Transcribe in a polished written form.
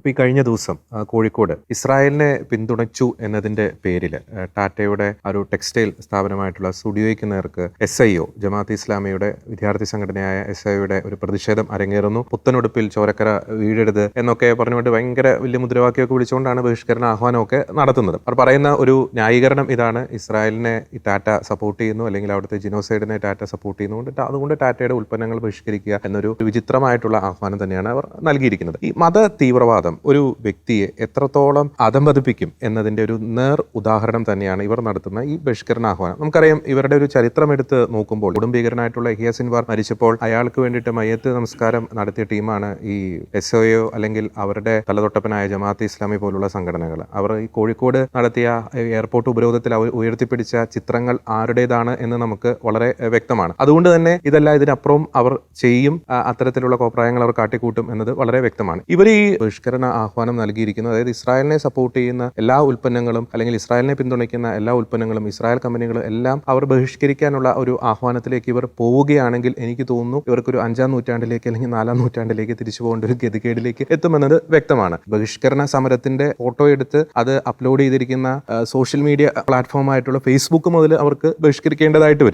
ഇപ്പോൾ ഈ കഴിഞ്ഞ ദിവസം കോഴിക്കോട് ഇസ്രായേലിനെ പിന്തുണച്ചു എന്നതിൻ്റെ പേരിൽ ടാറ്റയുടെ ഒരു ടെക്സ്റ്റൈൽ സ്ഥാപനമായിട്ടുള്ള സ്റ്റുഡിയോയ്ക്ക് നേർക്ക് SIO ജമാഅത്ത് ഇസ്ലാമിയുടെ വിദ്യാർത്ഥി സംഘടനയായ SIOയുടെ ഒരു പ്രതിഷേധം അരങ്ങേറുന്നു. പുത്തനുടുപ്പിൽ ചോരക്കര വീഴരുത് എന്നൊക്കെ പറഞ്ഞുകൊണ്ട് ഭയങ്കര വലിയ മുദ്രാവാക്യമൊക്കെ വിളിച്ചുകൊണ്ടാണ് ബഹിഷ്കരണ ആഹ്വാനമൊക്കെ നടത്തുന്നത്. അവർ പറയുന്ന ഒരു ന്യായീകരണം ഇതാണ്: ഇസ്രായേലിനെ ടാറ്റ സപ്പോർട്ട് ചെയ്യുന്നു, അല്ലെങ്കിൽ അവിടുത്തെ ജിനോസൈഡിനെ ടാറ്റ സപ്പോർട്ട് ചെയ്യുന്നു, അതുകൊണ്ട് ടാറ്റയുടെ ഉൽപ്പന്നങ്ങൾ ബഹിഷ്കരിക്കുക എന്നൊരു വിചിത്രമായിട്ടുള്ള ആഹ്വാനം തന്നെയാണ് അവർ നൽകിയിരിക്കുന്നത്. ഈ മത തീവ്രവാദം ഒരു വ്യക്തിയെ എത്രത്തോളം അധംപതിപ്പിക്കും എന്നതിൻ്റെ ഒരു നേർ ഉദാഹരണം തന്നെയാണ് ഇവർ നടത്തുന്ന ഈ ബഹിഷ്കരണ ആഹ്വാനം. നമുക്കറിയാം, ഇവരുടെ ഒരു ചരിത്രം എടുത്ത് നോക്കുമ്പോൾ കുടുംബീകരനായിട്ടുള്ള യഹ്യ സിൻവാർ മരിച്ചപ്പോൾ അയാൾക്ക് വേണ്ടിയിട്ട് മയ്യത്ത് നമസ്കാരം നടത്തിയ ടീമാണ് ഈ SIO അല്ലെങ്കിൽ അവരുടെ തലതൊട്ടപ്പനായ ജമാഅത്ത് ഇസ്ലാമി പോലുള്ള സംഘടനകൾ. അവർ ഈ കോഴിക്കോട് നടത്തിയ എയർപോർട്ട് ഉപരോധത്തിൽ ഉയർത്തിപ്പിടിച്ച ചിത്രങ്ങൾ ആരുടേതാണ് എന്ന് നമുക്ക് വളരെ വ്യക്തമാണ്. അതുകൊണ്ട് തന്നെ ഇതല്ല, ഇതിനപ്പുറം അവർ ചെയ്യും, അത്തരത്തിലുള്ള കോപ്രായങ്ങൾ അവർ കാട്ടിക്കൂട്ടും എന്നത് വളരെ വ്യക്തമാണ്. ഇവർ ഈ ബഹിഷ്കരണ ആഹ്വാനം നൽകിയിരിക്കുന്നത്, അതായത് ഇസ്രായേലിനെ സപ്പോർട്ട് ചെയ്യുന്ന എല്ലാ ഉൽപ്പന്നങ്ങളും അല്ലെങ്കിൽ ഇസ്രായേലിനെ പിന്തുണയ്ക്കുന്ന എല്ലാ ഉൽപ്പന്നങ്ങളും, ഇസ്രായേൽ കമ്പനികളും എല്ലാം അവർ ബഹിഷ്കരിക്കാനുള്ള ഒരു ആഹ്വാനത്തിലേക്ക് ഇവർ പോവുകയാണെങ്കിൽ എനിക്ക് തോന്നുന്നു ഇവർക്കൊരു 5-ാം നൂറ്റാണ്ടിലേക്ക് അല്ലെങ്കിൽ 4-ാം നൂറ്റാണ്ടിലേക്ക് തിരിച്ചു പോകേണ്ട ഒരു ഗതികേടിലേക്ക് എത്തുമെന്നത് വ്യക്തമാണ്. ബഹിഷ്കരണ സമരത്തിന്റെ ഫോട്ടോ എടുത്ത് അത് അപ്ലോഡ് ചെയ്തിരിക്കുന്ന സോഷ്യൽ മീഡിയ പ്ലാറ്റ്ഫോം ആയിട്ടുള്ള ഫേസ്ബുക്ക് മുതൽ അവർക്ക് ബഹിഷ്കരിക്കേണ്ടതായിട്ട് വരും.